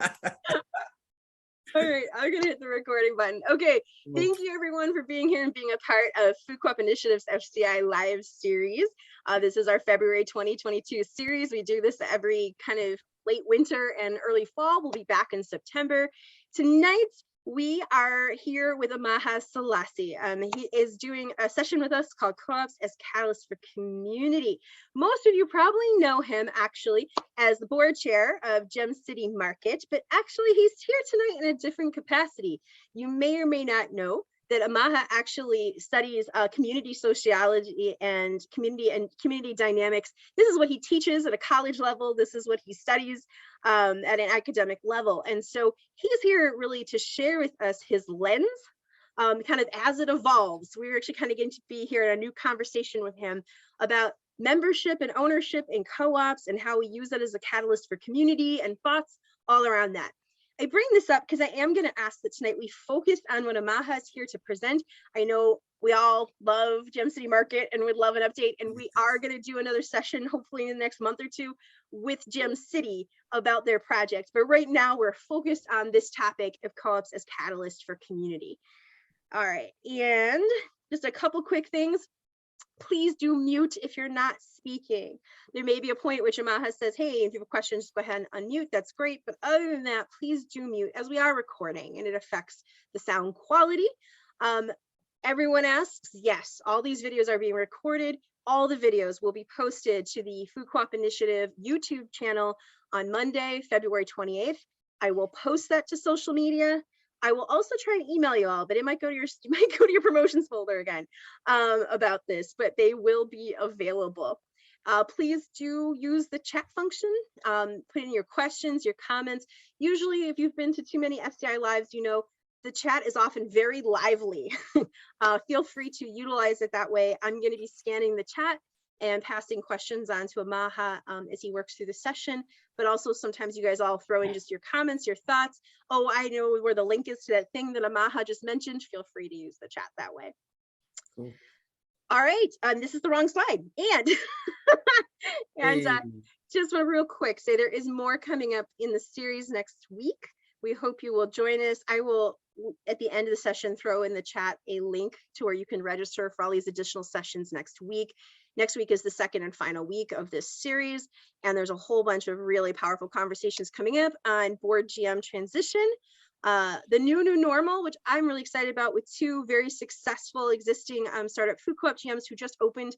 All right, I'm gonna hit the recording button. Okay, thank you everyone for being here and being a part of Food Co-op Initiative's FCI Live series. This is our February 2022 series. We do this every kind of late winter and early fall. We'll be back in September. Tonight, we are here with Amaha Sellassie. He is doing a session with us called Co-ops as Catalyst for Community. Most of you probably know him actually as the board chair of Gem City Market, but actually he's here tonight in a different capacity. You may or may not know that Amaha actually studies community sociology and community dynamics. This is what he teaches at a college level. This is what he studies at an academic level. And so he's here really to share with us his lens kind of as it evolves. We're actually kind of going to be here in a new conversation with him about membership and ownership in co-ops and how we use that as a catalyst for community and thoughts all around that. I bring this up because I am going to ask that tonight we focus on what Amaha is here to present. I know we all love Gem City Market and would love an update, and we are going to do another session hopefully in the next month or two with Gem City about their project. But right now we're focused on this topic of co-ops as catalyst for community. All right, and just a couple quick things. Please do mute if you're not speaking. There may be a point which Amaha says, hey, if you have a question, just go ahead and unmute. That's great. But other than that, please do mute as we are recording and it affects the sound quality. Everyone asks, yes, all these videos are being recorded. All the videos will be posted to the Food Co-op Initiative YouTube channel on Monday, February 28th. I will post that to social media. I will also try and email you all, but it might go to your promotions folder again about this, but they will be available. Please do use the chat function. Put in your questions, your comments. Usually, if you've been to too many FCI lives, you know the chat is often very lively. Feel free to utilize it that way. I'm going to be scanning the chat and passing questions on to Amaha as he works through the session, but also sometimes you guys all throw in just your comments, your thoughts. Oh, I know where the link is to that thing that Amaha just mentioned. Feel free to use the chat that way. Cool. All right, this is the wrong slide. And just want to real quick say there is more coming up in the series next week. We hope you will join us. I will, at the end of the session, throw in the chat a link to where you can register for all these additional sessions next week. Next week is the second and final week of this series, and there's a whole bunch of really powerful conversations coming up on board GM transition, the new normal, which I'm really excited about, with two very successful existing startup food co-op GMs who just opened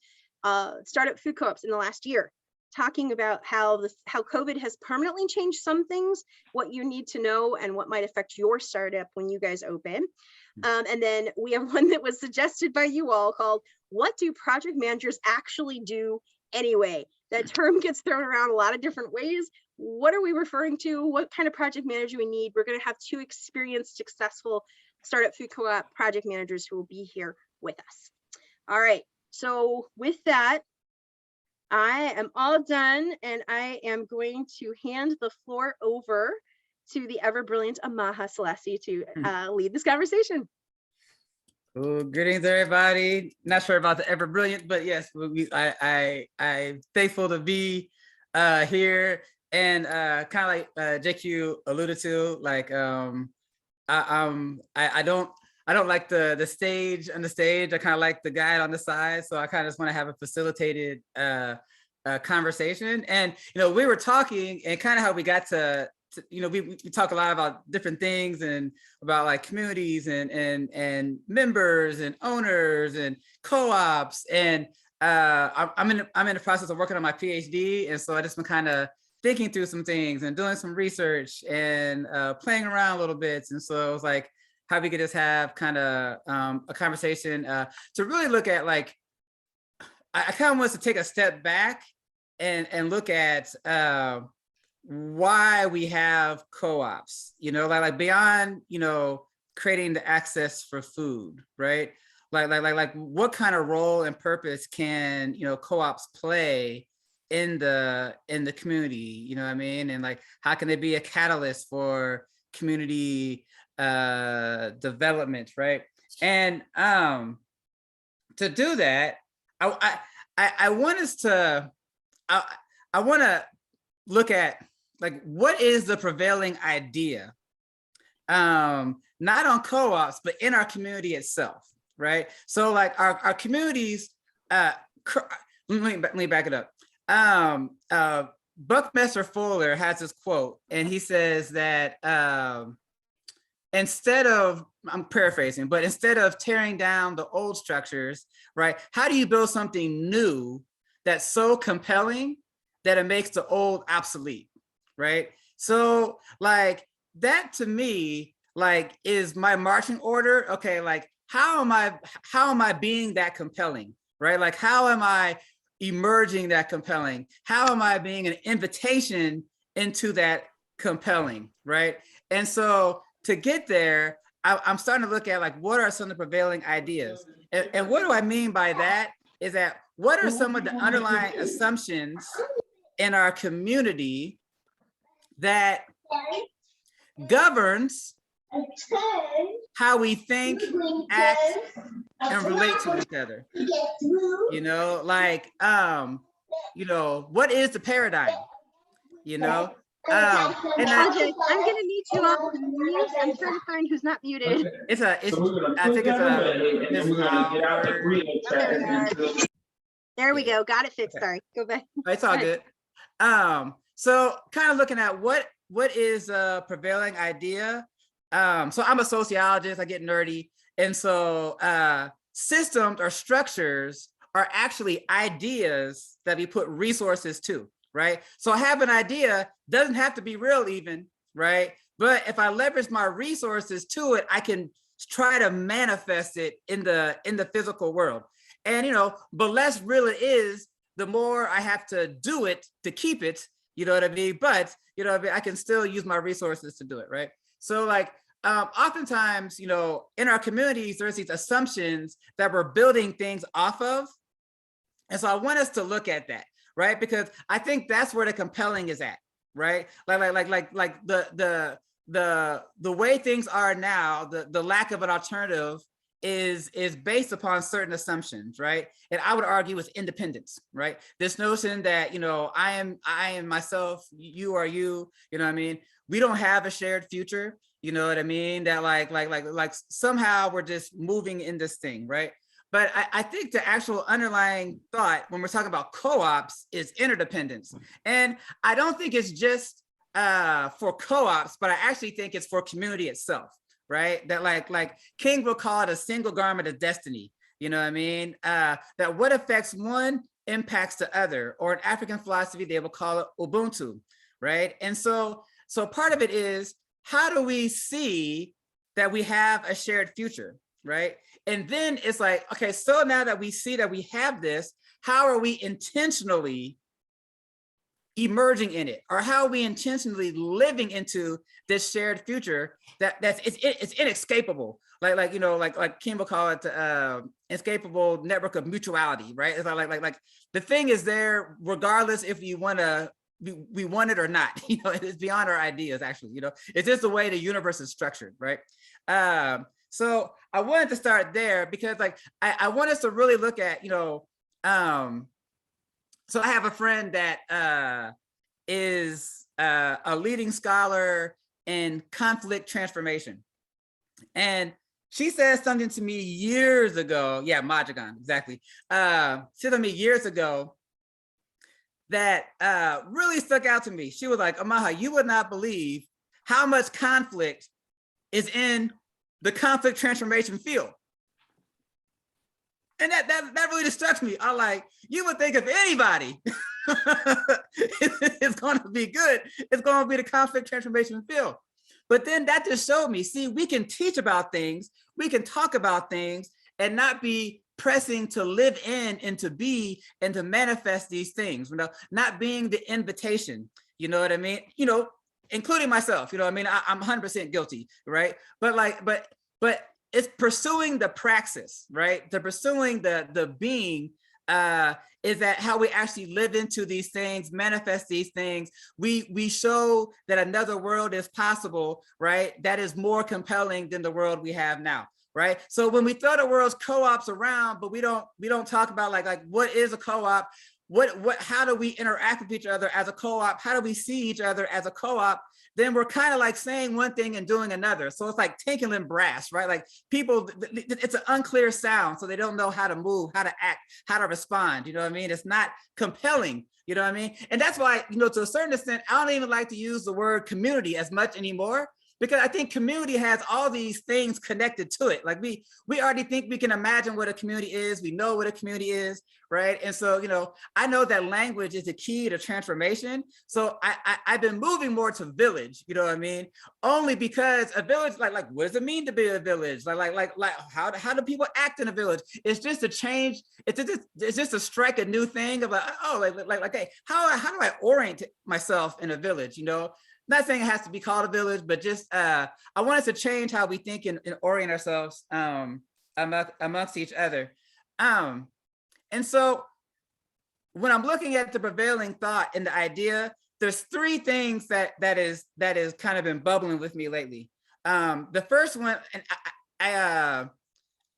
startup food co-ops in the last year, talking about how COVID has permanently changed some things, what you need to know, and what might affect your startup when you guys open. And then we have one that was suggested by you all called, what do project managers actually do anyway? That term gets thrown around a lot of different ways. What are we referring to? What kind of project manager we need? We're going to have two experienced, successful startup food co-op project managers who will be here with us. All right, so with that, I am all done, and I am going to hand the floor over to the ever brilliant Amaha Sellassie to lead this conversation. Well, greetings, everybody. Not sure about the ever brilliant, but yes, I'm thankful to be here, and kind of like JQ alluded to, like I don't like the stage on the stage. I kind of like the guide on the side, so I kind of just want to have a facilitated conversation. And we were talking, and kind of how we got to we talk a lot about different things, and about like communities and members and owners and co-ops. And I'm in the process of working on my PhD, and so I just been kind of thinking through some things and doing some research and playing around a little bit. And so it was like, how we could just have kind of a conversation to really look at, like, I kind of want to take a step back and look at why we have co-ops, like beyond, creating the access for food, right? Like what kind of role and purpose can, co-ops play in the community, you know what I mean? And like, how can they be a catalyst for community development, right? And to do that, I want us to, I want to look at what is the prevailing idea? Not on co-ops, but in our community itself, right? So like our communities, let me back it up. Buckminster Fuller has this quote, and he says that instead of, I'm paraphrasing, but instead of tearing down the old structures, right? How do you build something new that's so compelling that it makes the old obsolete, right? So like that to me, like is my marching order. Okay, like how am I being that compelling, right? Like how am I emerging that compelling? How am I being an invitation into that compelling, right? And so to get there, I'm starting to look at like what are some of the prevailing ideas, and what do I mean by that is that what are some of the underlying assumptions in our community that governs how we think, act, and relate to each other. You know, like what is the paradigm? You know, and I'm gonna need you all to mute. I'm trying to find who's not muted. I think it's a there we go. Got it fixed. Sorry, go back. It's all good. So kind of looking at what is a prevailing idea. So I'm a sociologist, I get nerdy. And so systems or structures are actually ideas that we put resources to, right? So I have an idea, doesn't have to be real even, right? But if I leverage my resources to it, I can try to manifest it in the physical world. And, the less real it is, the more I have to do it to keep it, you know what I mean? But, I can still use my resources to do it, right? So like, oftentimes, in our communities, there's these assumptions that we're building things off of. And so I want us to look at that, right? Because I think that's where the compelling is at, right? Like the way things are now, the lack of an alternative is based upon certain assumptions, right? And I would argue it's independence, right? This notion that, I am myself, you are you, you know what I mean? We don't have a shared future, you know what I mean? That like somehow we're just moving in this thing, right? But I think the actual underlying thought when we're talking about co-ops is interdependence. And I don't think it's just for co-ops, but I actually think it's for community itself, right? That like King will call it a single garment of destiny, you know what I mean? That what affects one impacts the other, or in African philosophy, they will call it Ubuntu, right? And so part of it is, how do we see that we have a shared future, right? And then it's like, okay, so now that we see that we have this, how are we intentionally emerging in it, or how are we intentionally living into this shared future it's inescapable, like Kim will call it inescapable network of mutuality, right? It's like the thing is there regardless if we want it or not. It's beyond our ideas actually. It's just the way the universe is structured, right? So I wanted to start there because like I want us to really look at so I have a friend that is a leading scholar in conflict transformation. And she said something to me years ago. Yeah, Majagan, exactly. She said to me years ago that really stuck out to me. She was like, Amaha, you would not believe how much conflict is in the conflict transformation field. And that really just struck me. I'm like, you would think if anybody it's going to be good, it's going to be the conflict transformation field. But then that just showed me, see, we can teach about things, we can talk about things and not be pressing to live in and to be and to manifest these things, not being the invitation, you know what I mean? Including myself, you know what I mean? I'm 100% guilty, right? But it's pursuing the praxis, right? The pursuing the being is that how we actually live into these things, manifest these things. We show that another world is possible, right? That is more compelling than the world we have now, right? So when we throw the world's co-ops around, but we don't talk about like what is a co-op? how do we interact with each other as a co-op? How do we see each other as a co-op? Then we're kind of like saying one thing and doing another. So it's like tinkling brass, right? Like people, it's an unclear sound. So they don't know how to move, how to act, how to respond. You know what I mean? It's not compelling. You know what I mean? And that's why, you know, to a certain extent, I don't even like to use the word community as much anymore, because I think community has all these things connected to it. Like we already think we can imagine what a community is. We know what a community is, right? And so, you know, I know that language is the key to transformation. So I've been moving more to village, you know what I mean? Only because a village, like what does it mean to be a village? Like how do people act in a village? It's just a change. It's just to strike a new thing of like, oh, hey, how do I orient myself in a village, you know? Not saying it has to be called a village, but just I want us to change how we think and orient ourselves amongst each other. And so when I'm looking at the prevailing thought and the idea, there's three things that is kind of been bubbling with me lately. The first one, and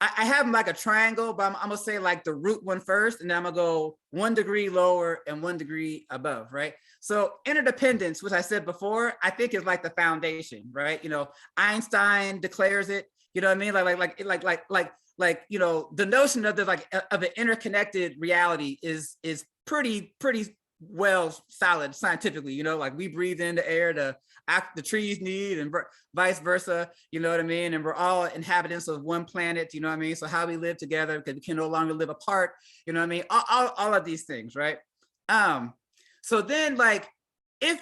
I have them like a triangle, but I'm gonna say like the root one first, and then I'm gonna go 1 degree lower and 1 degree above, right? So interdependence, which I said before, I think is like the foundation, right? You know, Einstein declares it. You know what I mean? Like you know, the notion of of an interconnected reality is pretty well solid scientifically. You know, like we breathe in the air the trees need, and vice versa, you know what I mean? And we're all inhabitants of one planet, you know what I mean? So how we live together, because we can no longer live apart, you know what I mean? All of these things, right? So then, like, if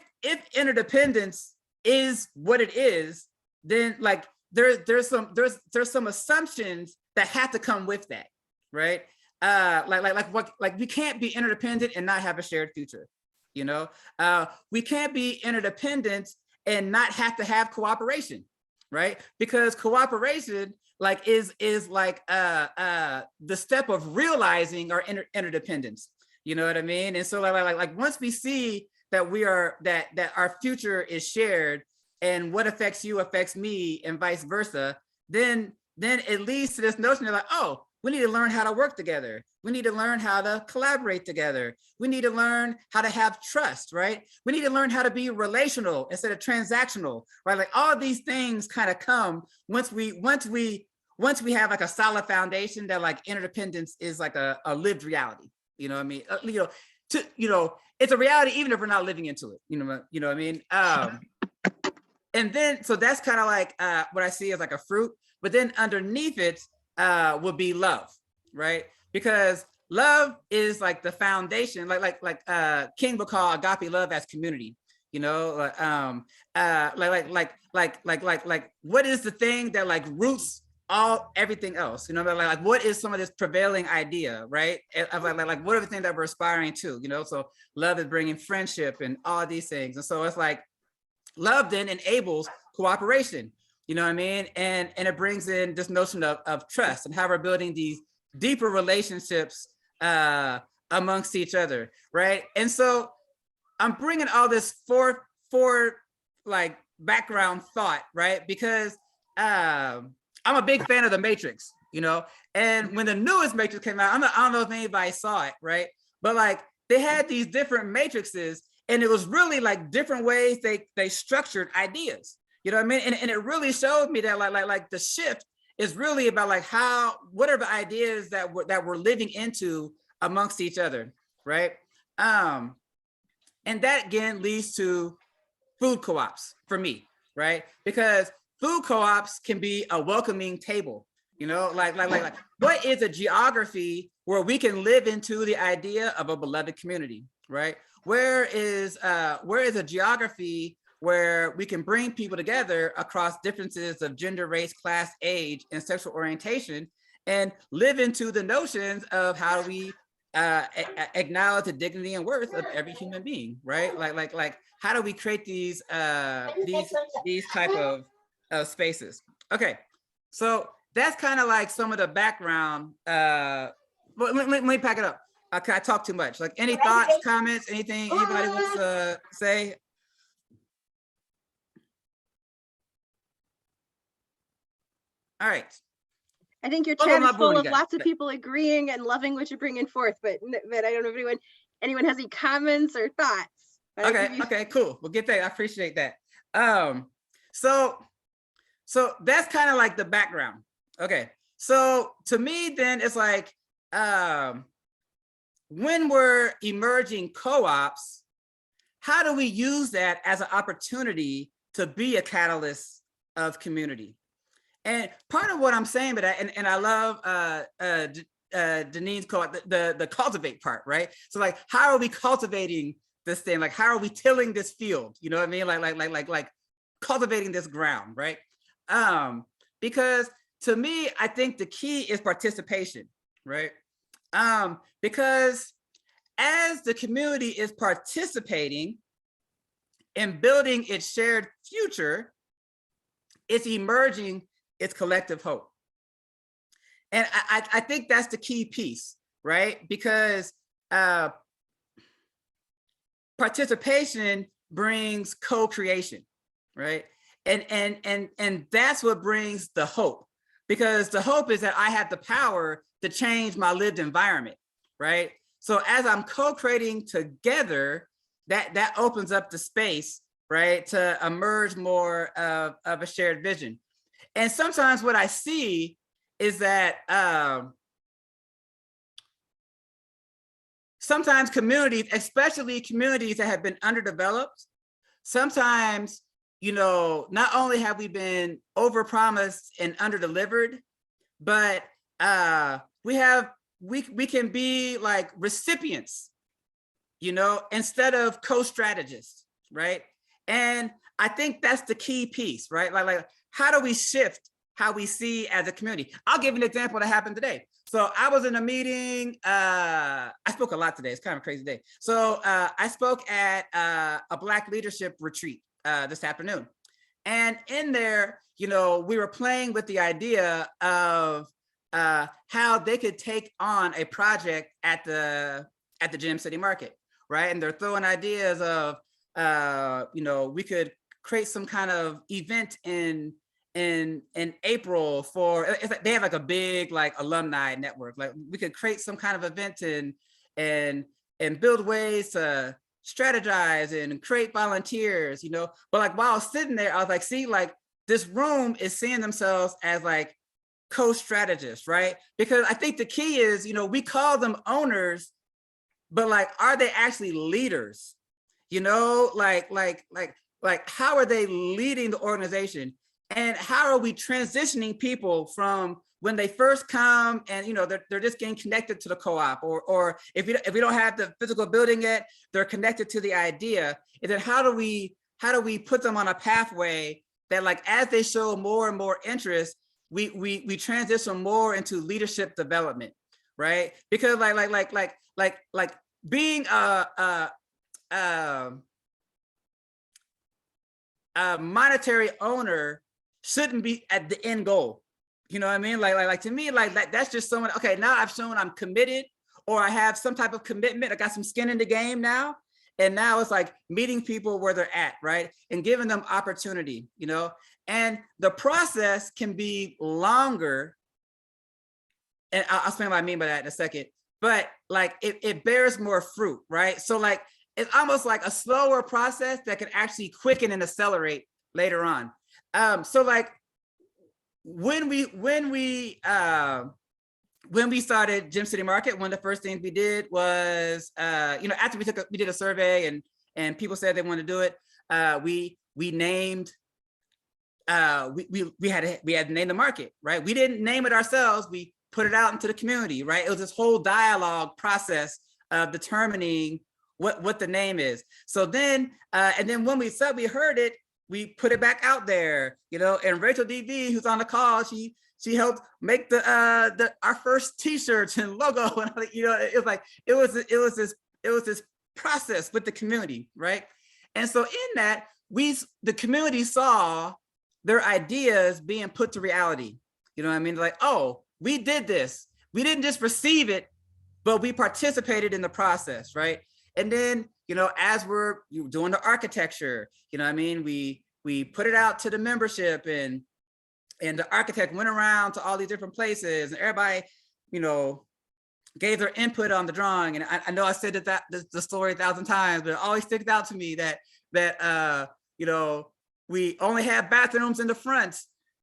interdependence is what it is, then like there's some assumptions that have to come with that, right? Like we can't be interdependent and not have a shared future, you know? We can't be interdependent and not have to have cooperation, right? Because cooperation like is like the step of realizing our interdependence. You know what I mean? And so like once we see that that our future is shared, and what affects you affects me and vice versa, then it leads to this notion of like, oh, we need to learn how to work together. We need to learn how to collaborate together. We need to learn how to have trust, right? We need to learn how to be relational instead of transactional, right? Like all of these things kind of come once we have like a solid foundation that like interdependence is like a lived reality. You know what I mean? It's a reality even if we're not living into it. You know what I mean? And then so that's kind of like what I see as like a fruit. But then underneath it would be love, right? Because love is like the foundation, like King would call agape love as community. You know, like what is the thing that like roots everything else? You know, like what is some of this prevailing idea, right? Of like what are the things that we're aspiring to? You know, so love is bringing friendship and all of these things, and so it's like love then enables cooperation. You know what I mean? And it brings in this notion of trust and how we're building these deeper relationships amongst each other, right? And so I'm bringing all this for like background thought, right? Because I'm a big fan of The Matrix, you know? And when the newest Matrix came out, I don't know if anybody saw it, right? But like they had these different matrices, and it was really like different ways they structured ideas. You know what I mean? And it really showed me that like the shift is really about like what are the ideas that we're living into amongst each other, right? And that again leads to food co-ops for me, right? Because food co-ops can be a welcoming table. You know, like what is a geography where we can live into the idea of a beloved community, right? Where is a geography where we can bring people together across differences of gender, race, class, age, and sexual orientation, and live into the notions of how do we acknowledge the dignity and worth of every human being, right? Like how do we create these type of spaces? Okay, so that's kind of like some of the background. Let me pack it up. Okay, I talk too much. Like any thoughts, comments, anything anybody wants to say? All right. I think your chat is full of lots of people agreeing and loving what you're bringing forth, but I don't know if anyone anyone has any comments or thoughts. Okay, cool. We'll get that. I appreciate that. So that's kind of like the background. Okay. So to me, then it's like, when we're emerging co-ops, how do we use that as an opportunity to be a catalyst of community? And part of what I'm saying, but and I love Denise's call the cultivate part, right? So like, how are we cultivating this thing? Like, how are we tilling this field? You know what I mean? Like cultivating this ground, right? Because to me, I think the key is participation, right? Because as the community is participating in building its shared future, it's emerging its collective hope. And I think that's the key piece, right? Because participation brings co-creation, right? And that's what brings the hope, because the hope is that I have the power to change my lived environment, right? So as I'm co-creating together, that opens up the space, right, to emerge more of a shared vision. And sometimes what I see is that sometimes communities, especially communities that have been underdeveloped, sometimes, you know, not only have we been overpromised and underdelivered, but we can be like recipients, you know, instead of co-strategists, right? And I think that's the key piece, right? Like how do we shift how we see as a community? I'll give an example that happened today. So I was in a meeting, I spoke a lot today, it's kind of a crazy day. So I spoke at a Black leadership retreat this afternoon. And in there, you know, we were playing with the idea of how they could take on a project at the Gym City Market, right? And they're throwing ideas of, you know, we could create some kind of event in April for, it's like they have like a big like alumni network. Like we could create some kind of event and build ways to strategize and create volunteers, you know. But like while I was sitting there, I was like, see, like this room is seeing themselves as like co-strategists, right? Because I think the key is, you know, we call them owners, but like, are they actually leaders? You know, like how are they leading the organization? And how are we transitioning people from when they first come and, you know, they're just getting connected to the co-op, or if we don't have the physical building yet, they're connected to the idea. And then how do we put them on a pathway that, like, as they show more and more interest, we transition more into leadership development, right? Because like being a monetary owner shouldn't be at the end goal. You know what I mean? Like to me, like that's just someone, okay, now I've shown I'm committed, or I have some type of commitment. I got some skin in the game now. And now it's like meeting people where they're at, right? And giving them opportunity, you know? And the process can be longer. And I'll explain what I mean by that in a second. But like it bears more fruit, right? So like, it's almost like a slower process that can actually quicken and accelerate later on. So like when we started Gym City Market, one of the first things we did was, you know, after we did a survey and people said they wanted to do it, we named, we had to name the market, right? We didn't name it ourselves. We put it out into the community, right? It was this whole dialogue process of determining what the name is. So then, and then when we heard it, we put it back out there, you know, and Rachel DV, who's on the call, she helped make our first t-shirts and logo. And, you know, it was this process with the community, right? And so in that, the community saw their ideas being put to reality. You know what I mean? Like, oh, we did this. We didn't just receive it, but we participated in the process, right? And then, you know, as we're doing the architecture, you know what I mean? We put it out to the membership, and the architect went around to all these different places, and everybody, you know, gave their input on the drawing. And I know I said the story 1,000 times, but it always sticks out to me that you know, we only had bathrooms in the front,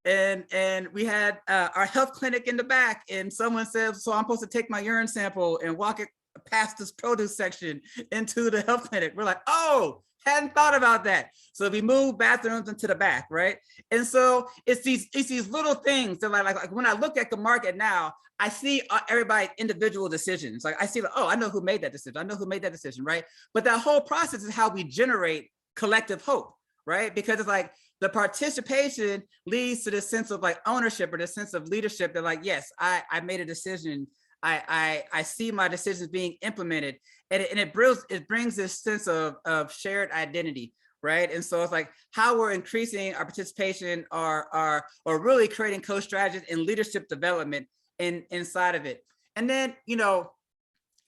and we had our health clinic in the back, and someone said, so I'm supposed to take my urine sample and walk it past this produce section into the health clinic. We're like, oh, hadn't thought about that. So we moved bathrooms into the back, right? And so it's these little things that like when I look at the market now, I see everybody's individual decisions. Like I see, like, oh, I know who made that decision. I know who made that decision, right? But that whole process is how we generate collective hope, right? Because it's like the participation leads to this sense of like ownership or this sense of leadership that like, yes, I made a decision. I see my decisions being implemented, and it brings this sense of shared identity, right? And so it's like how we're increasing our participation or really creating co-strategies and leadership development inside of it. And then, you know,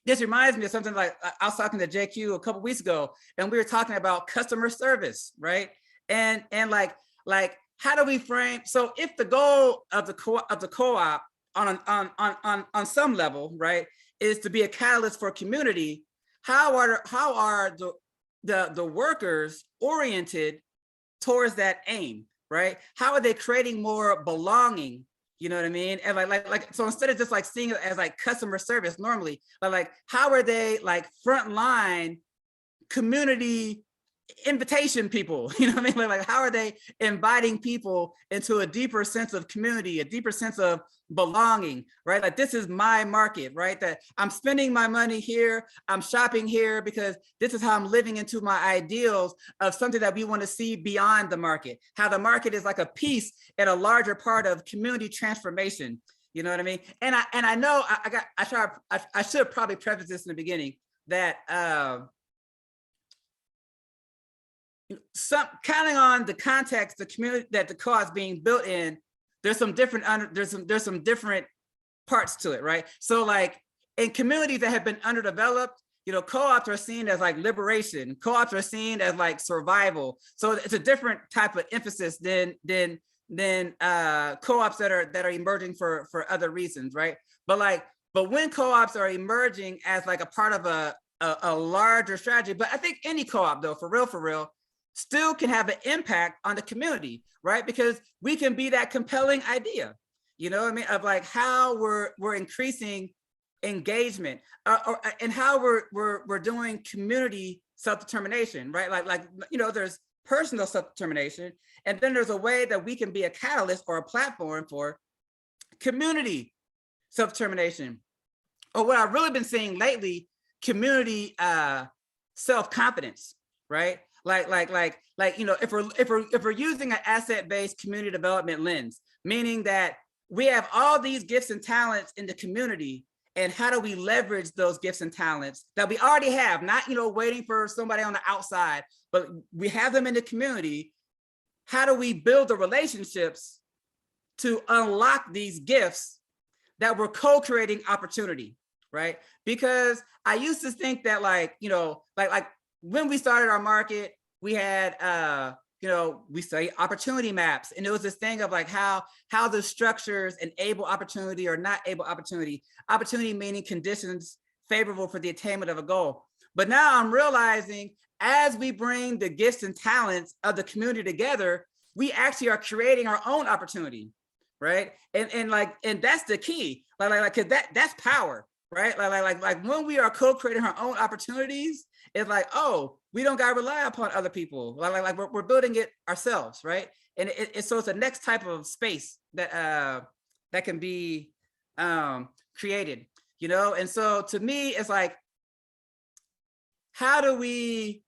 this reminds me of something like I was talking to JQ a couple weeks ago, and we were talking about customer service, right? And like how do we frame? So if the goal of the co-op on some level, right, is to be a catalyst for community, how are the workers oriented towards that aim, right? How are they creating more belonging? You know what I mean? And like so instead of just like seeing it as like customer service normally, but like how are they like frontline community invitation people? You know what I mean? Like how are they inviting people into a deeper sense of community, a deeper sense of belonging, right? Like this is my market, right? That I'm spending my money here, I'm shopping here because this is how I'm living into my ideals of something that we want to see beyond the market. How the market is like a piece and a larger part of community transformation. You know what I mean? And I know I should have probably prefaced this in the beginning that counting on the context, the community that the co-op's being built in, there's some different parts to it, right? So like in communities that have been underdeveloped, you know, co-ops are seen as like liberation. Co-ops are seen as like survival. So it's a different type of emphasis than co-ops that are emerging for other reasons, right? But when co-ops are emerging as like a part of a larger strategy, but I think any co-op though, for real, still can have an impact on the community, right? Because we can be that compelling idea, you know what I mean? Of like how we're increasing engagement and how we're doing community self-determination, right? Like, you know, there's personal self-determination, and then there's a way that we can be a catalyst or a platform for community self-determination. Or what I've really been seeing lately, community self-confidence, right? Like, you know, if we're using an asset-based community development lens, meaning that we have all these gifts and talents in the community, and how do we leverage those gifts and talents that we already have, not, you know, waiting for somebody on the outside, but we have them in the community. How do we build the relationships to unlock these gifts that we're co-creating opportunity, right? Because I used to think that like, you know, like when we started our market, we had, you know, we studied opportunity maps, and it was this thing of like how the structures enable opportunity or not able opportunity meaning conditions favorable for the attainment of a goal. But now I'm realizing as we bring the gifts and talents of the community together, we actually are creating our own opportunity, right? And that's the key, like cause that's power, right? Like when we are co-creating our own opportunities, it's like, oh, we don't gotta rely upon other people. Like we're building it ourselves, right? And so it's the next type of space that can be created, you know? And so to me, it's like, how do we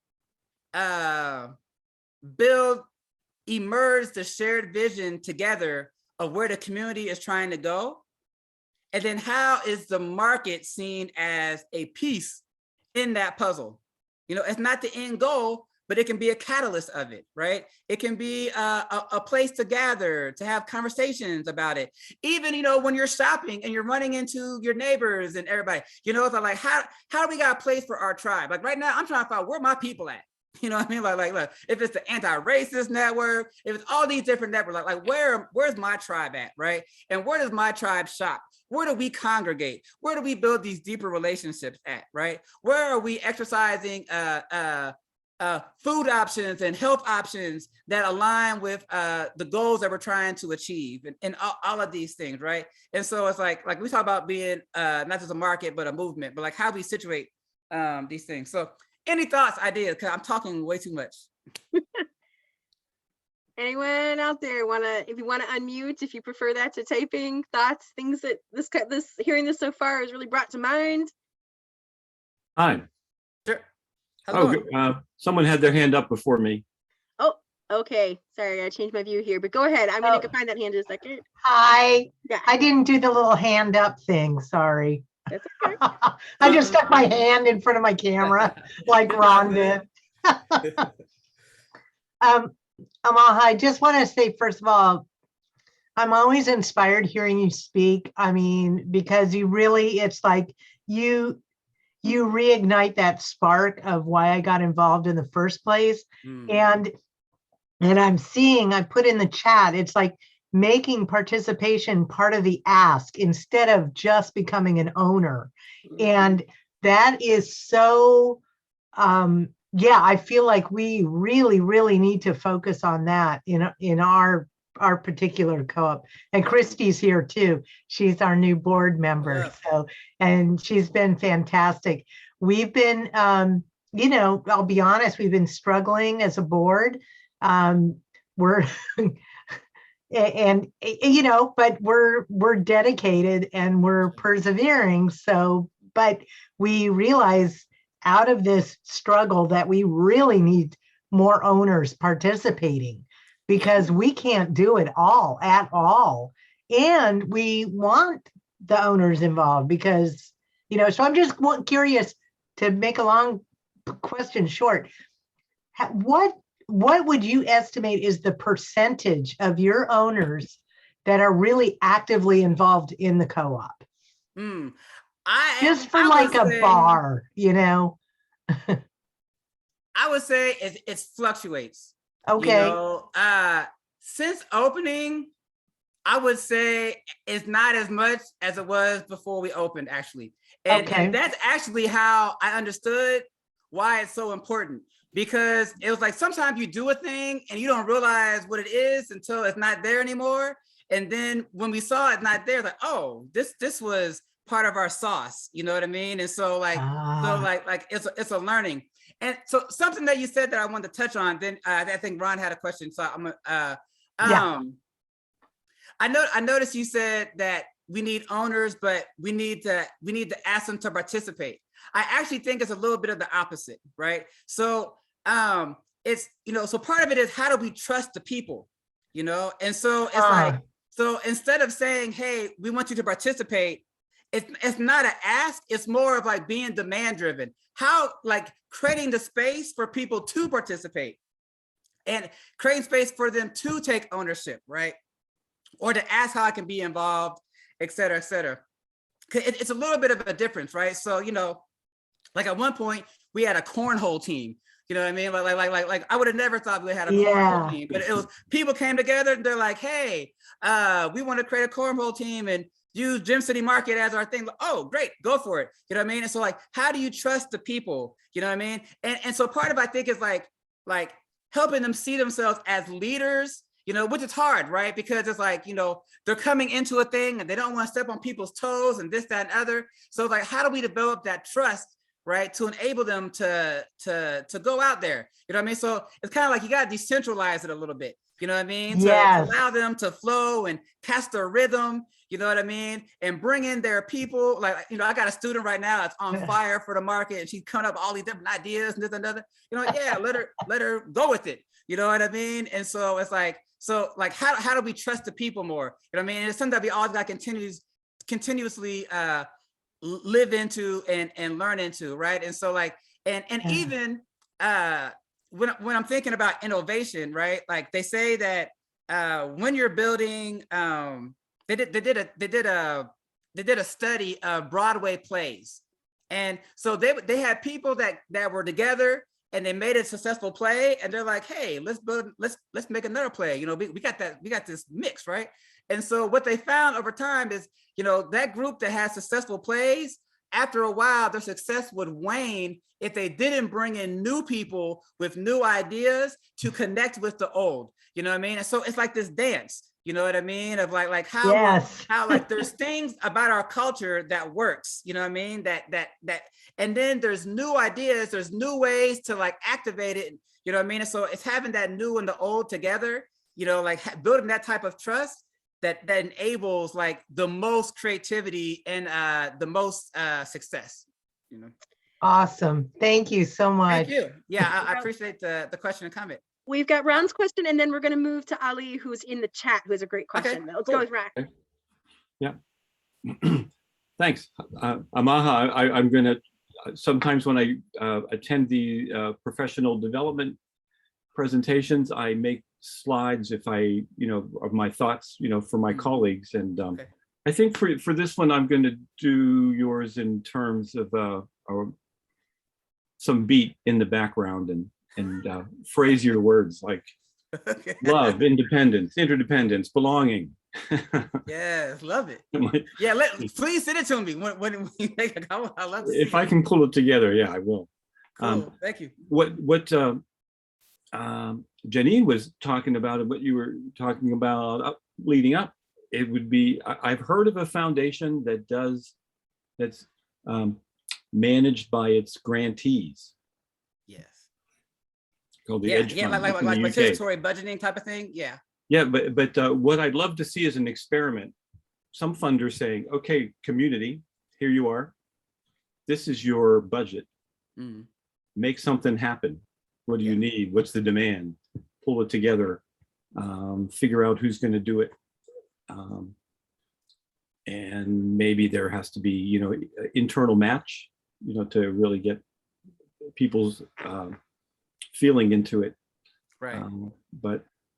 emerge the shared vision together of where the community is trying to go? And then how is the market seen as a piece in that puzzle? You know, it's not the end goal, but it can be a catalyst of it, right? It can be a place to gather, to have conversations about it. Even, you know, when you're shopping and you're running into your neighbors and everybody, you know, it's like, how do we got a place for our tribe? Like right now, I'm trying to find where my people at. You know what I mean? Like if it's the anti-racist network, if it's all these different networks, like where's my tribe at, right? And where does my tribe shop? Where do we congregate? Where do we build these deeper relationships at, right? Where are we exercising food options and health options that align with the goals that we're trying to achieve, and all of these things, right? And so it's like we talk about being not just a market, but a movement, but like how we situate these things. So any thoughts, ideas? Because I'm talking way too much. Anyone out there if you want to unmute, if you prefer that to typing, thoughts, things that this hearing this so far has really brought to mind? Hi. Sure. Someone had their hand up before me. Oh, okay. Sorry, I changed my view here, but go ahead. I'm going to find that hand in a second. Hi. Yeah. I didn't do the little hand up thing. Sorry. That's okay. I just stuck my hand in front of my camera like Ron did. Amaha, I just want to say, first of all, I'm always inspired hearing you speak. I mean, because you really, it's like you reignite that spark of why I got involved in the first place. And I put in the chat, it's like making participation part of the ask instead of just becoming an owner. And that is so, yeah, I feel like we really, really need to focus on that in our particular co-op. And Christy's here too. She's our new board member. So, and she's been fantastic. We've been, I'll be honest, we've been struggling as a board. We're, but we're dedicated and we're persevering. So, but we realize out of this struggle that we really need more owners participating, because we can't do it all at all. And we want the owners involved because, so I'm just curious, to make a long question short, what would you estimate is the percentage of your owners that are really actively involved in the co-op? Just for like a bar, I would say it fluctuates. Okay. Since opening, I would say it's not as much as it was before we opened, actually. And that's actually how I understood why it's so important, because it was like sometimes you do a thing and you don't realize what it is until it's not there anymore. And then when we saw it not there, like, oh, this was part of our sauce, you know what I mean? And so it's a learning. And so something that you said that I wanted to touch on, then I think Ron had a question. So I noticed you said that we need owners, but we need to ask them to participate. I actually think it's a little bit of the opposite, right? So it's, so part of it is, how do we trust the people, And so it's like, so instead of saying, hey, we want you to participate, it's not an ask, it's more of like being demand driven. How, like, creating the space for people to participate and creating space for them to take ownership, right? Or to ask how I can be involved, et cetera, et cetera. It's a little bit of a difference, right? So, like at one point we had a cornhole team, you know what I mean? Like I would have never thought we had a cornhole team, but it was, people came together and they're like, hey, we want to create a cornhole team and use Gym City Market as our thing. Like, oh, great, go for it. You know what I mean? And so like, how do you trust the people? You know what I mean? And so part of, I think, is like helping them see themselves as leaders, which is hard, right? Because it's like, they're coming into a thing and they don't want to step on people's toes and this, that, and other. So like, how do we develop that trust, right, to enable them to go out there? You know what I mean? So it's kind of like you got to decentralize it a little bit. You know what I mean? To allow them to flow and catch their rhythm, you know what I mean? And bring in their people. Like, I got a student right now that's on fire for the market and she's coming up with all these different ideas and this and another. Let her go with it. You know what I mean? And so it's like, how do we trust the people more? You know what I mean? It's something that we all got continuously live into and learn into, right? And so like, even when I'm thinking about innovation, right? Like they say that when you're building, they did a study of Broadway plays, and so they had people that were together and they made a successful play, and they're like, hey, let's make another play. You know, we got this mix, right? And so what they found over time is, you know, that group that has successful plays, after a while, their success would wane if they didn't bring in new people with new ideas to connect with the old. You know what I mean? And so it's like this dance. You know what I mean? Of like how Yes. how like there's things about our culture that works. You know what I mean? That and then there's new ideas. There's new ways to like activate it. You know what I mean? And so it's having that new and the old together. You know, like building that type of trust that enables like the most creativity and the most success. You know. Awesome. Thank you so much. Thank you. Yeah, I appreciate the question and comment. We've got Ron's question, and then we're going to move to Ali, who's in the chat, who has a great question. Okay, Let's cool. go with Ron. Okay. Yeah. Thanks. Amaha, I'm going to, sometimes when I attend the professional development presentations, I make slides if I, of my thoughts, for my colleagues. And Okay. I think for this one, I'm going to do yours in terms of some beat in the background and phrase your words like Okay. love, independence, interdependence, belonging. Yes, love it. Yeah, please send it to me when you make it. I love to see If I can pull it together, yeah, I will. Cool. Thank you. What Janine was talking about, and what you were talking about leading up, it would be, I've heard of a foundation that's managed by its grantees. Yes. Called the Yeah, Edge yeah, Fund like in the UK. participatory budgeting type of thing. Yeah. Yeah, but what I'd love to see is an experiment. Some funders saying, okay, community, here you are. This is your budget. Mm. Make something happen. What do you need? What's the demand? Pull it together. Figure out who's going to do it. And maybe there has to be, internal match, to really get people's feeling into it. Right.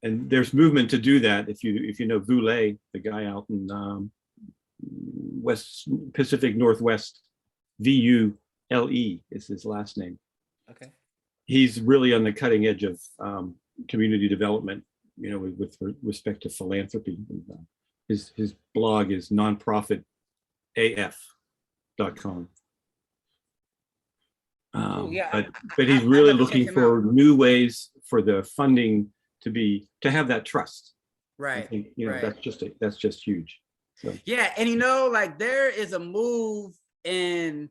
And there's movement to do that. If you know Voulet, the guy out in West Pacific Northwest, VULE is his last name. Okay. He's really on the cutting edge of community development, with respect to philanthropy. His blog is nonprofitaf.com. Yeah, but he's really looking for new ways for the funding to have that trust. Right. I think, right. that's just huge. So. Yeah, and like there is a move in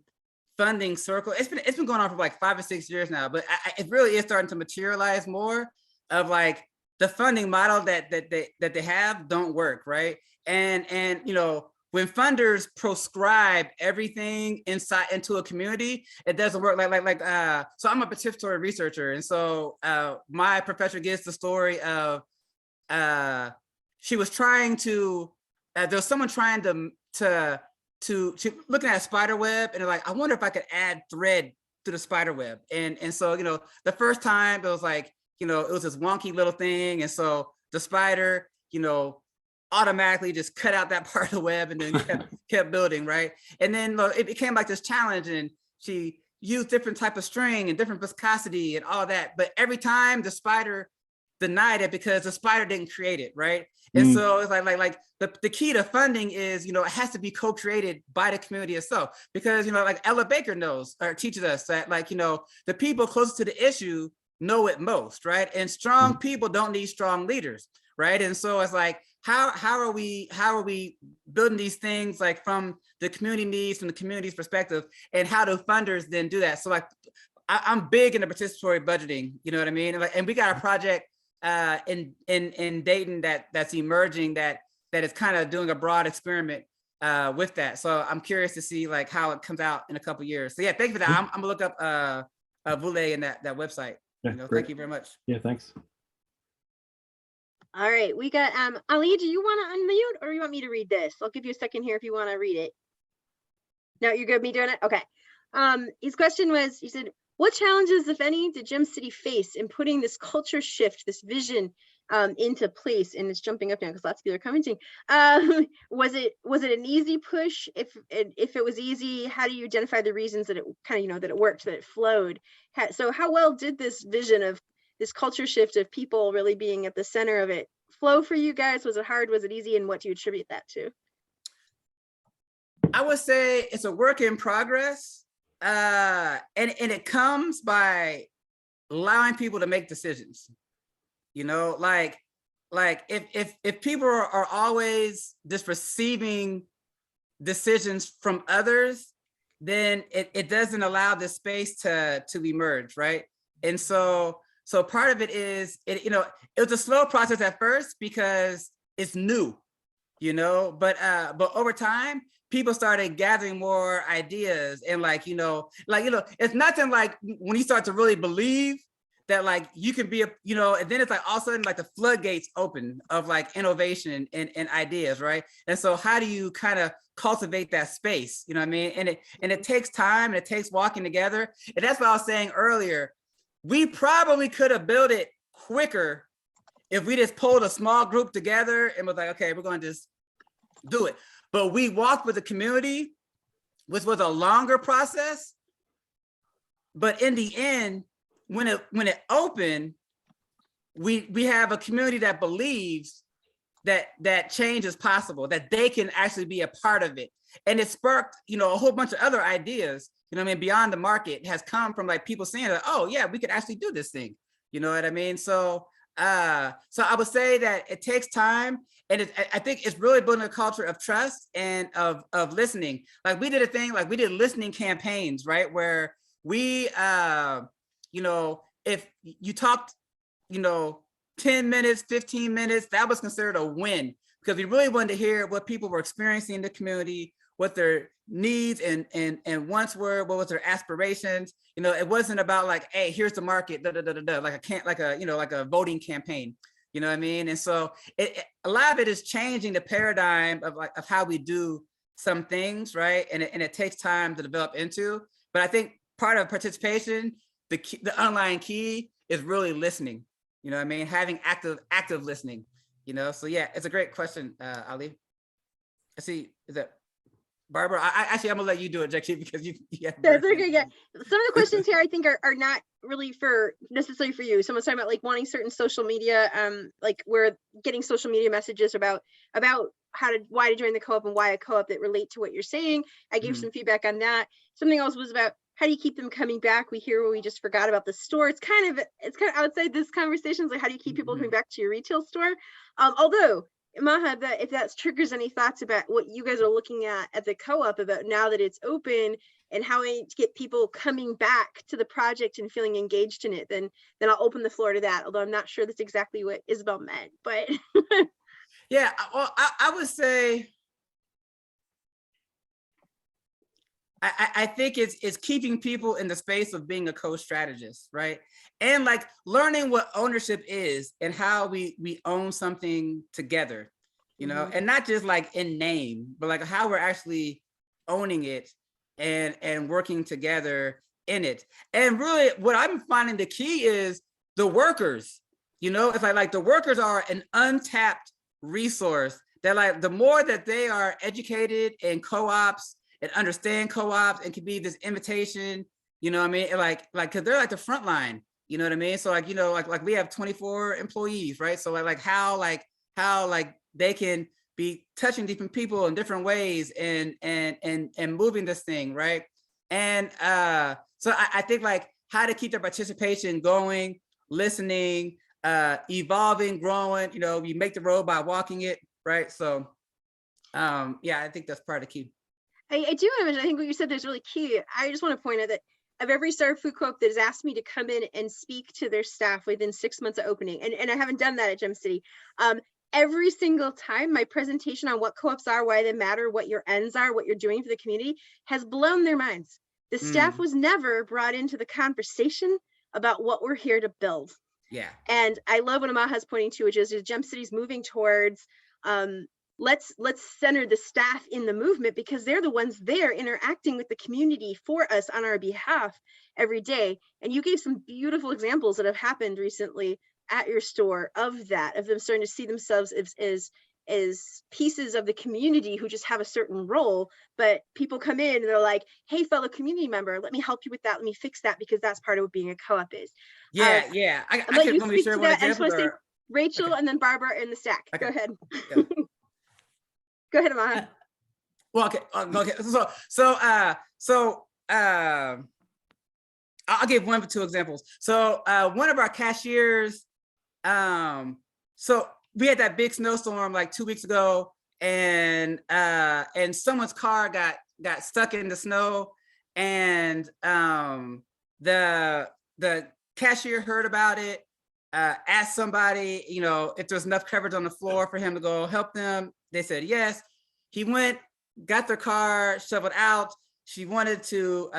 funding circle. It's been going on for like 5 or 6 years now, but it really is starting to materialize more of like the funding model that they have don't work, right? And when funders prescribe everything into a community, it doesn't work. So I'm a participatory researcher, and so my professor gives the story of she was trying to. There was someone trying to looking at a spider web, and they're like, I wonder if I could add thread to the spider web. And so the first time it was like it was this wonky little thing, and so the spider automatically just cut out that part of the web and then kept building, right? And then it became like this challenge, and she used different type of string and different viscosity and all that. But every time the spider denied it because the spider didn't create it, right? And so it's like the key to funding is, it has to be co-created by the community itself, because, like Ella Baker knows or teaches us that the people closest to the issue know it most, right? And strong people don't need strong leaders, right? And so it's like, how are we building these things like from the community needs, from the community's perspective, and how do funders then do that? So like, I'm big into participatory budgeting, you know what I mean? And we got a project in Dayton that's emerging that is kind of doing a broad experiment with that. So I'm curious to see like how it comes out in a couple of years. So yeah, thank you for that. I'm gonna look up Voulet and that website. Yeah, thank you very much. Yeah, thanks. All right, we got Ali, do you want to unmute or you want me to read this? I'll give you a second here if you want to read it. No, you're good me doing it? Okay. His question was, he said, what challenges, if any, did Gem City face in putting this culture shift, this vision into place, and it's jumping up now because lots of people are commenting. Was it an easy push? If it was easy, how do you identify the reasons that it kind of, that it worked, that it flowed? So how well did this vision of this culture shift of people really being at the center of it flow for you guys? Was it hard? Was it easy? And what do you attribute that to? I would say it's a work in progress, and it comes by allowing people to make decisions. Like if people are always just receiving decisions from others, then it doesn't allow this space to emerge, right? And so part of it is it was a slow process at first because it's new, but over time people started gathering more ideas, and it's nothing like when you start to really believe that you can be and then it's all of a sudden the floodgates open of innovation and ideas, right? And so how do you kind of cultivate that space? You know what I mean? And it takes time, and it takes walking together. And that's what I was saying earlier. We probably could have built it quicker if we just pulled a small group together and was like, okay, we're going to just do it. But we walked with the community, which was a longer process. But in the end, when it opened, we have a community that believes that change is possible, that they can actually be a part of it. And it sparked, a whole bunch of other ideas, beyond the market has come from people saying that, oh yeah, we could actually do this thing. You know what I mean? So I would say that it takes time, and I think it's really building a culture of trust and of listening. We did a thing, we did listening campaigns, right? Where we, if you talked, 10 minutes, 15 minutes, that was considered a win, because we really wanted to hear what people were experiencing in the community, what their needs and wants were, what was their aspirations. It wasn't about hey, here's the market, like a voting campaign. You know what I mean? And so a lot of it is changing the paradigm of how we do some things, right? And it takes time to develop into. But I think part of participation, the underlying key is really listening. You know what I mean? Having active listening. So yeah, it's a great question, Ali. I see. Is that Barbara? I'm gonna let you do it, Jackie, because you That's okay. Yeah, some of the questions here I think are not really necessarily for you. Someone's talking about wanting certain social media, we're getting social media messages about why to join the co-op and why a co-op that relate to what you're saying. I gave some feedback on that. Something else was about how do you keep them coming back? We hear we just forgot about the store. It's kind of outside this conversation. It's how do you keep people coming back to your retail store? Although Amaha, if that triggers any thoughts about what you guys are looking at the co-op about now that it's open, and how to get people coming back to the project and feeling engaged in it, then I'll open the floor to that. Although I'm not sure that's exactly what Isabel meant, but yeah, well, I would say I think it's keeping people in the space of being a co-strategist, right? And learning what ownership is and how we own something together, and not just in name, but how we're actually owning it and working together in it. And really what I'm finding the key is the workers. It's like the workers are an untapped resource that the more that they are educated in co-ops and understand co-ops and can be this invitation, you know what I mean? Cause they're the front line, you know what I mean? So we have 24 employees, right? So how they can be touching different people in different ways and moving this thing, right? And so I think how to keep their participation going, listening, evolving, growing, you make the road by walking it, right? So yeah, I think that's part of the key. I do want to mention, I think what you said there's really key. I just want to point out that of every startup food co-op that has asked me to come in and speak to their staff within 6 months of opening, and I haven't done that at Gem City, every single time my presentation on what co-ops are, why they matter, what your ends are, what you're doing for the community has blown their minds. The staff was never brought into the conversation about what we're here to build. Yeah. And I love what Amaha's pointing to, which is Gem City's moving towards let's center the staff in the movement, because they're the ones there interacting with the community for us on our behalf every day. And you gave some beautiful examples that have happened recently at your store of them starting to see themselves as pieces of the community who just have a certain role, but people come in and they're like, hey, fellow community member, let me help you with that. Let me fix that, because that's part of what being a co-op is. Yeah. I I can want to share one I just want example. to say Rachel, Okay. and then Barbara in the stack. Okay. Go ahead. Yeah. Go ahead, Amaha. Well, okay. I'll give 1 or 2 examples. So one of our cashiers, so we had that big snowstorm like 2 weeks ago, and someone's car got stuck in the snow, and the cashier heard about it, asked somebody, you know, if there's enough coverage on the floor for him to go help them. They said yes. He went, got their car shoveled out. She wanted to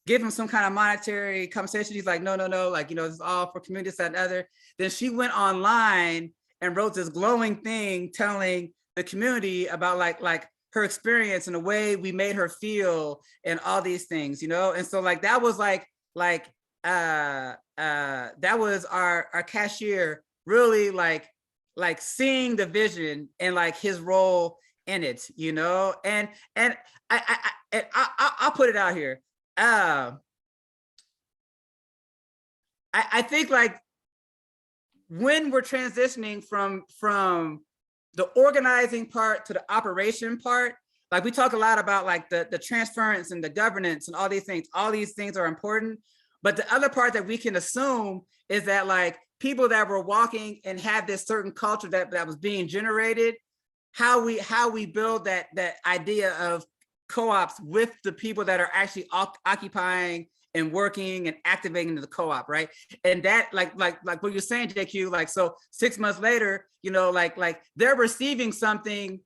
give him some kind of monetary compensation. He's like, no, like, you know, this is all for community, this, that, and other. Then she went online and wrote this glowing thing telling the community about like her experience and the way we made her feel and all these things, you know? And so like, that was that was our cashier really like seeing the vision and like his role in it, you know? And I'll put it out here. I think like when we're transitioning from the organizing part to the operation part, like we talk a lot about like the transference and the governance and all these things are important. But the other part that we can assume is that like people that were walking and had this certain culture that was being generated, how we build that idea of co-ops with the people that are actually occupying and working and activating the co-op, right? And that like what you're saying, JQ, like, so 6 months later, you know, like they're receiving something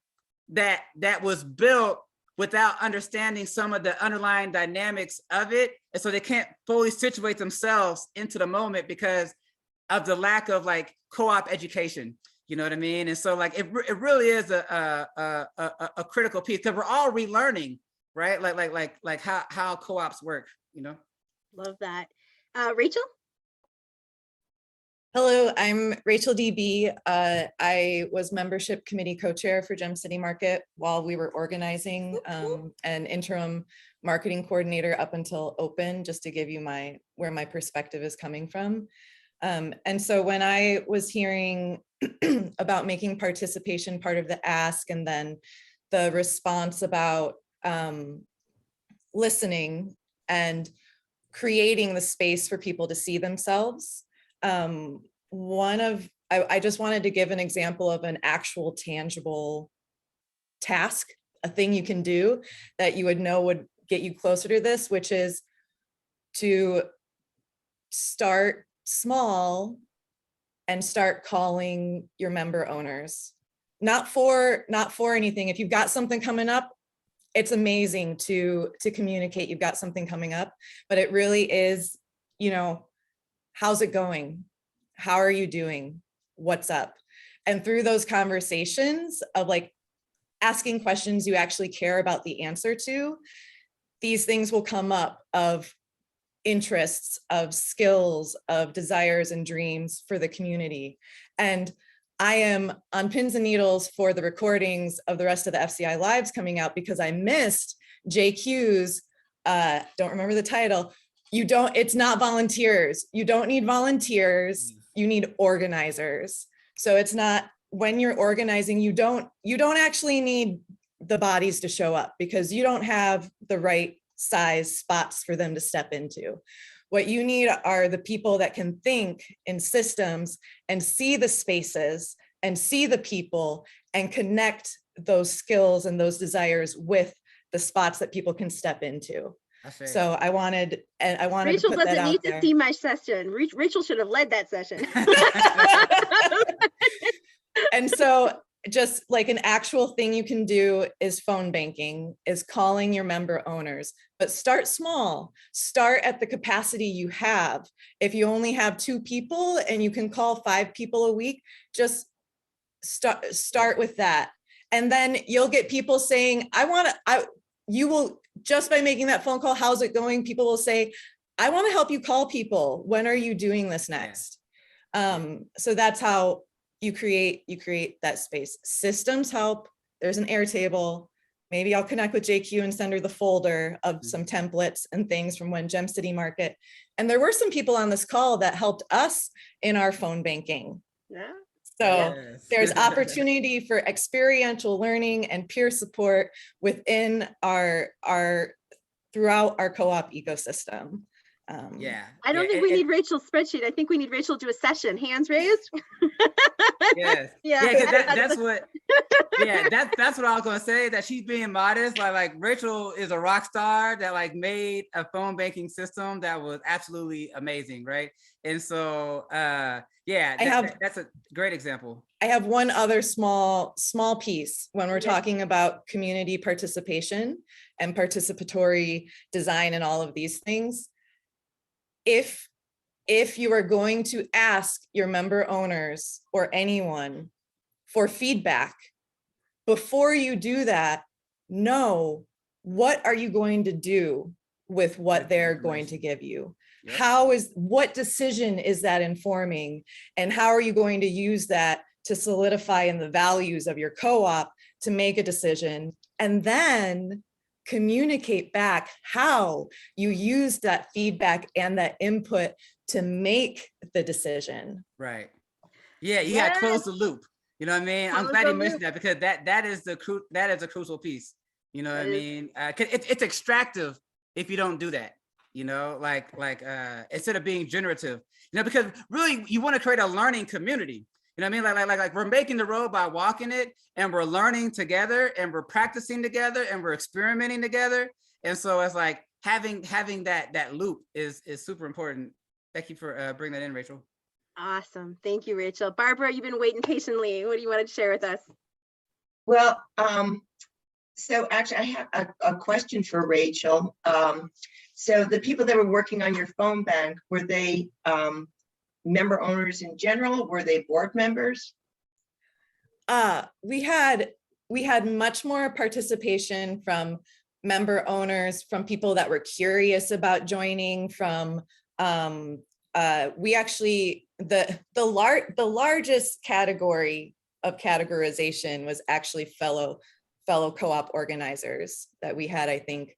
that was built without understanding some of the underlying dynamics of it. And so they can't fully situate themselves into the moment because of the lack of like co-op education. You know what I mean? And so like, it really is a critical piece, because we're all relearning, right? Like how co-ops work, you know? Love that. Rachel? Hello, I'm Rachel DB. I was membership committee co-chair for Gem City Market while we were organizing, and interim marketing coordinator up until open, just to give you where my perspective is coming from. And so when I was hearing about making participation part of the ask, and then the response about listening and creating the space for people to see themselves, I just wanted to give an example of an actual tangible task, a thing you can do that you would know would get you closer to this, which is to start small and start calling your member owners. Not for anything. If you've got something coming up, it's amazing to communicate you've got something coming up, but it really is, you know, how's it going? How are you doing? What's up? And through those conversations of like asking questions you actually care about the answer to, these things will come up of interests, of skills, of desires and dreams for the community. And I am on pins and needles for the recordings of the rest of the FCI lives coming out, because I missed JQ's, don't remember the title. It's not volunteers. You don't need volunteers. You need organizers. So it's not, when you're organizing, you don't actually need the bodies to show up, because you don't have the right size spots for them to step into. What you need are the people that can think in systems and see the spaces and see the people and connect those skills and those desires with the spots that people can step into. So I wanted Rachel to put that doesn't out need there. to see my session. Rachel should have led that session. And so just like an actual thing you can do is phone banking, is calling your member owners, but start small, start at the capacity you have. If you only have 2 people and you can call 5 people a week, just start with that. And then you'll get people saying, you will, just by making that phone call, how's it going? People will say, I want to help you call people. When are you doing this next? So that's how you create that space. Systems help. There's an Airtable. Maybe I'll connect with JQ and send her the folder of some templates and things from when Gem City Market. And there were some people on this call that helped us in our phone banking. Yeah. So Yes. there's opportunity for experiential learning and peer support within our throughout our co-op ecosystem. Yeah. I don't think we need Rachel's spreadsheet. I think we need Rachel to do a session. Hands raised. Yes. Yeah. Yeah, 'cause that's what. Yeah, that's what I was gonna say. That she's being modest. Like Rachel is a rock star that like made a phone banking system that was absolutely amazing, right? And so, yeah, that's a great example. I have one other small piece when we're talking about community participation and participatory design and all of these things. If you are going to ask your member owners or anyone for feedback, before you do that, know what are you going to do with what they're going to give you? Yep. What decision is that informing? And how are you going to use that to solidify in the values of your co-op to make a decision? And then communicate back how you use that feedback and that input to make the decision. Right. Yeah, you gotta close the loop. You know what I mean? I'm glad you mentioned that, because that is a crucial piece. You know what I mean? 'Cause it's extractive if you don't do that. You know, like instead of being generative. You know, because really you want to create a learning community. You know what I mean? Like we're making the road by walking it, and we're learning together, and we're practicing together, and we're experimenting together. And so it's like having that loop is super important. Thank you for bringing that in, Rachel. Awesome. Thank you, Rachel. Barbara, you've been waiting patiently. What do you want to share with us? Well, so actually I have a question for Rachel. So the people that were working on your phone bank, were they member owners in general? Were they board members? We had much more participation from member owners, from people that were curious about joining, from we actually the largest category of categorization was actually fellow co-op organizers that we had. I think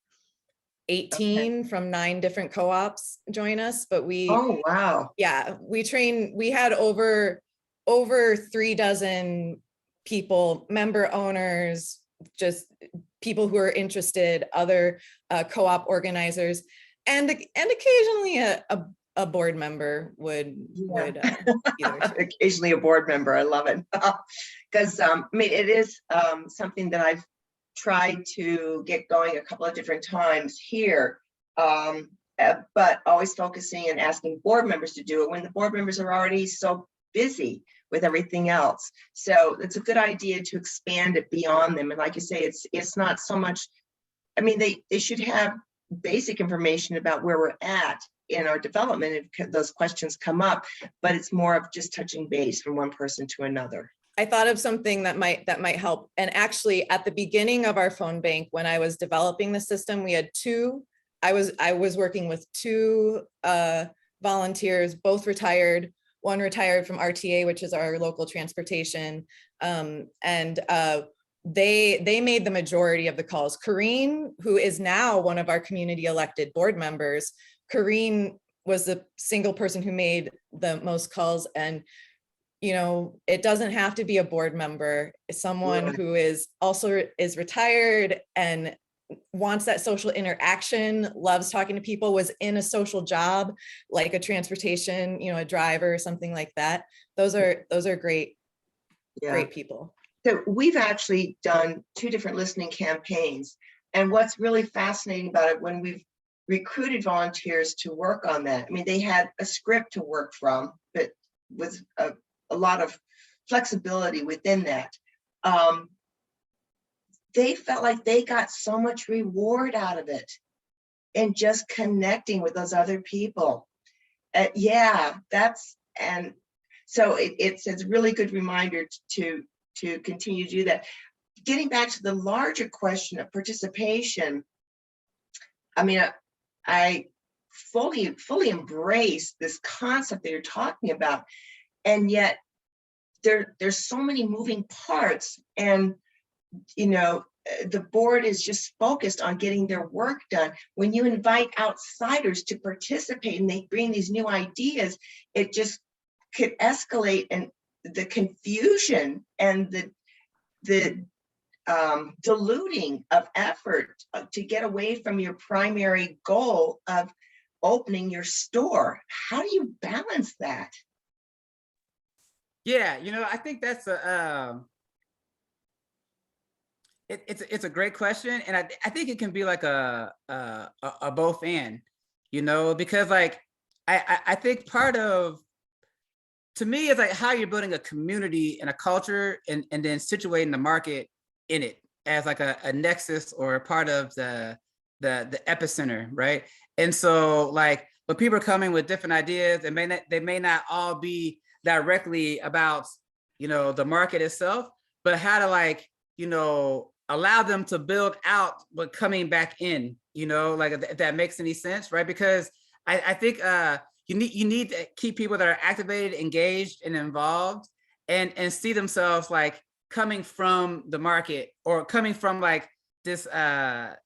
18 from 9 different co-ops join us, but oh wow, yeah, we had over 3 dozen people, member owners, just people who are interested, other co-op organizers, and occasionally a board member would occasionally a board member. I love it. Because I mean, it is something that I've tried to get going a couple of different times here, but always focusing and asking board members to do it when the board members are already so busy with everything else. So it's a good idea to expand it beyond them. And like you say, it's not so much, I mean, they should have basic information about where we're at in our development if those questions come up, but it's more of just touching base from one person to another. I thought of something that might help. And actually at the beginning of our phone bank, when I was developing the system, we had I was working with 2 volunteers, both retired. One retired from RTA, which is our local transportation. And they made the majority of the calls. Kareen, who is now one of our community elected board members, Kareen was the single person who made the most calls. And you know, it doesn't have to be a board member. It's someone who is retired and wants that social interaction, loves talking to people, was in a social job like a transportation, you know, a driver or something like that. Those are great people. So we've actually done 2 different listening campaigns. And what's really fascinating about it, when we've recruited volunteers to work on that, I mean, they had a script to work from, but with a lot of flexibility within that. They felt like they got so much reward out of it and just connecting with those other people. And so it's a really good reminder to continue to do that. Getting back to the larger question of participation, I mean, I fully embrace this concept that you're talking about. And yet there's so many moving parts, and the board is just focused on getting their work done. When you invite outsiders to participate and they bring these new ideas, it just could escalate, and the confusion and the diluting of effort to get away from your primary goal of opening your store. How do you balance that? Yeah, I think that's it's a great question, and I think it can be like a both and, because like I think part of, to me, it's like how you're building a community and a culture, and then situating the market in it as like a nexus or a part of the epicenter, right? And so like when people are coming with different ideas, they may not all be directly about the market itself, but how to like allow them to build out but coming back in, like if that makes any sense, right? Because I think you need to keep people that are activated, engaged, and involved, and see themselves like coming from the market, or coming from like this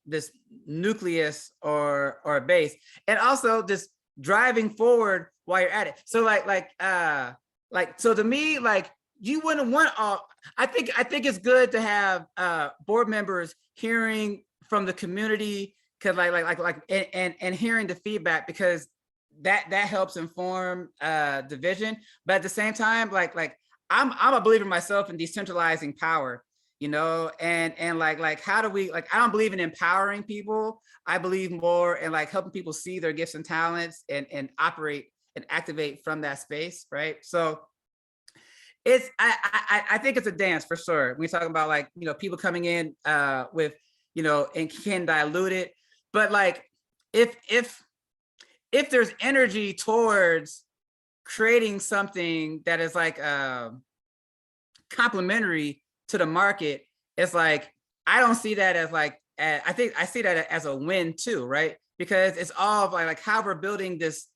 this nucleus or base, and also just driving forward while you're at it. So so to me, like, you wouldn't want all. I think it's good to have board members hearing from the community, because and hearing the feedback, because that helps inform the vision. But at the same time, like I'm a believer myself in decentralizing power, and like how do we, like, I don't believe in empowering people. I believe more in like helping people see their gifts and talents and operate and activate from that space, right? So it's I think it's a dance for sure. We talk about like people coming in with and can dilute it, but like if there's energy towards creating something that is like complementary to the market, it's like I don't see that as like I think I see that as a win too, right? Because it's all like how we're building this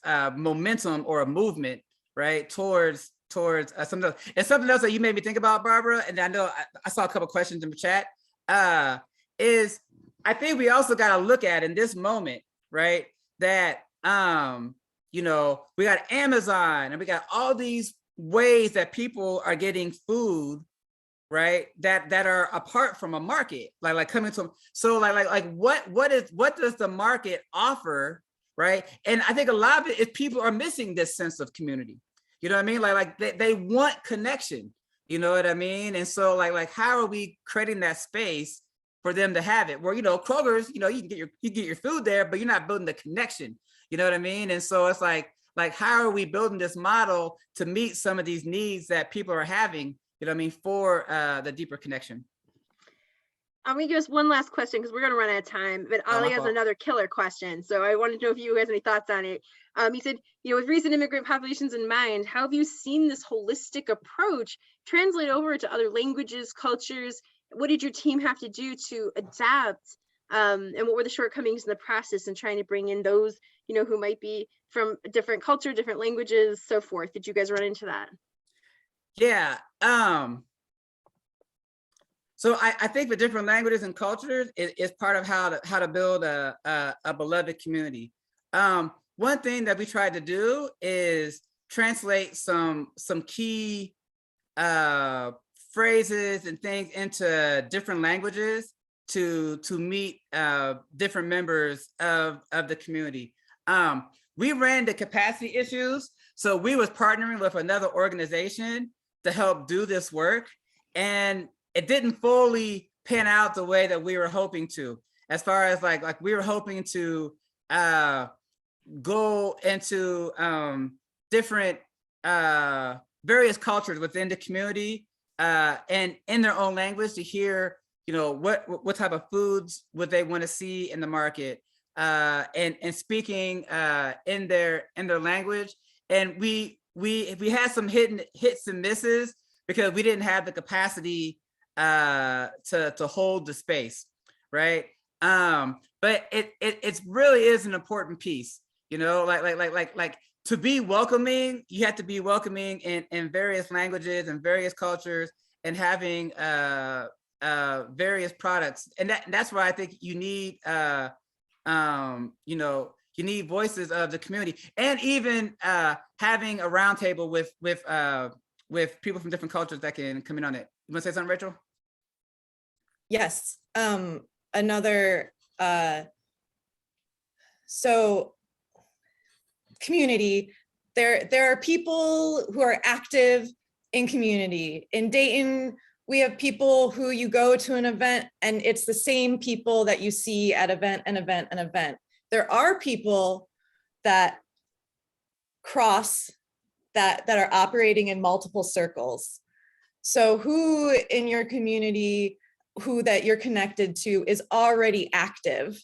momentum or a movement, right, towards something else. And something else that you made me think about, Barbara, and I know I saw a couple questions in the chat, is I think we also got to look at in this moment, right, that we got Amazon and we got all these ways that people are getting food, right, that are apart from a market, like coming to. So like what does the market offer, right? And I think a lot of it is people are missing this sense of community. You know what I mean? Like they want connection. You know what I mean? And so like how are we creating that space for them to have it? Where Kroger's, you can get your food there, but you're not building the connection. You know what I mean? And so it's like how are we building this model to meet some of these needs that people are having? You know what I mean? For the deeper connection. I'm gonna give us one last question because we're gonna run out of time, but Ali has another killer question. So I wanted to know if you guys have any thoughts on it. He said, with recent immigrant populations in mind, how have you seen this holistic approach translate over to other languages, cultures? What did your team have to do to adapt? And what were the shortcomings in the process in trying to bring in those, who might be from a different culture, different languages, so forth? Did you guys run into that? Yeah. So I think the different languages and cultures is part of how to build a beloved community. One thing that we tried to do is translate some key phrases and things into different languages to meet different members of the community. We ran into capacity issues, so we was partnering with another organization to help do this work, and it didn't fully pan out the way that we were hoping to, as far as like we were hoping to go into different various cultures within the community and in their own language to hear, what type of foods would they want to see in the market, and speaking in their language. And we had some hits and misses because we didn't have the capacity to hold the space, right? But it really is an important piece, like to be welcoming, you have to be welcoming in various languages and various cultures, and having various products. And that's why I think you need, you know, you need voices of the community, and even having a roundtable with people from different cultures that can come in on it. You want to say something, Rachel? Yes. Another, so community, there are people who are active in community. In Dayton, we have people who you go to an event and it's the same people that you see at event and event and event. There are people that cross, that are operating in multiple circles. So who in your community, who that you're connected to is already active,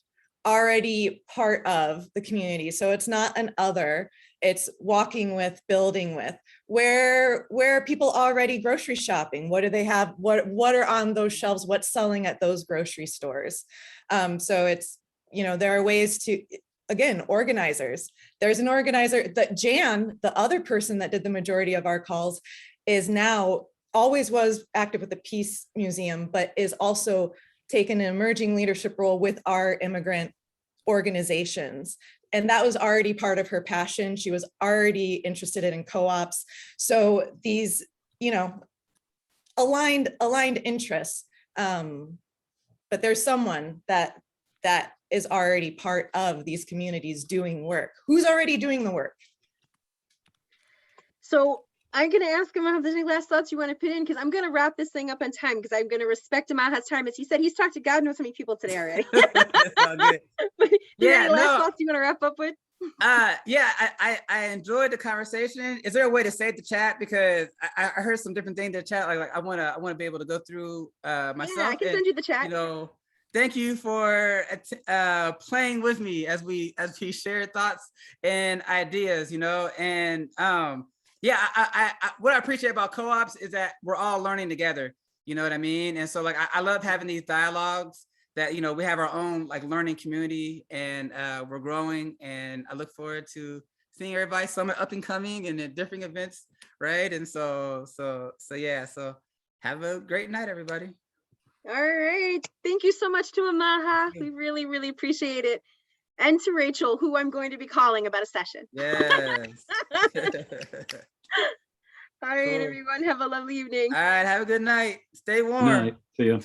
already part of the community. So it's not an other, it's walking with, building with. Where are people already grocery shopping? What do they have? What are on those shelves? What's selling at those grocery stores? So it's, you know, there are ways to, again, organizers. There's an organizer that Jan, the other person that did the majority of our calls, is now, always was active with the Peace Museum, but is also taken an emerging leadership role with our immigrant organizations. And that was already part of her passion. She was already interested in co-ops. So these, you know, aligned interests. But there's someone that is already part of these communities doing work. Who's already doing the work? So I'm going to ask him if there's any last thoughts you want to put in, because I'm going to wrap this thing up on time, because I'm going to respect Amaha's time. As he said, he's talked to God knows how many people today already. That's all good. Yeah, any last thoughts you want to wrap up with? Yeah, I enjoyed the conversation. Is there a way to save the chat? Because I heard some different things in the chat. Like I want to be able to go through myself. Yeah, I can send you the chat. You know, thank you for playing with me as we share thoughts and ideas. You know, and yeah, I what I appreciate about co-ops is that we're all learning together. You know what I mean? And so like I love having these dialogues that, you know, we have our own like learning community, and we're growing, and I look forward to seeing everybody, some are up and coming and at different events, right? And so yeah, so have a great night, everybody. All right, thank you so much to Amaha. We really, really appreciate it. And to Rachel, who I'm going to be calling about a session. Yes. All right, Cool. everyone, have a lovely evening. All right, have a good night. Stay warm. Good night. See you.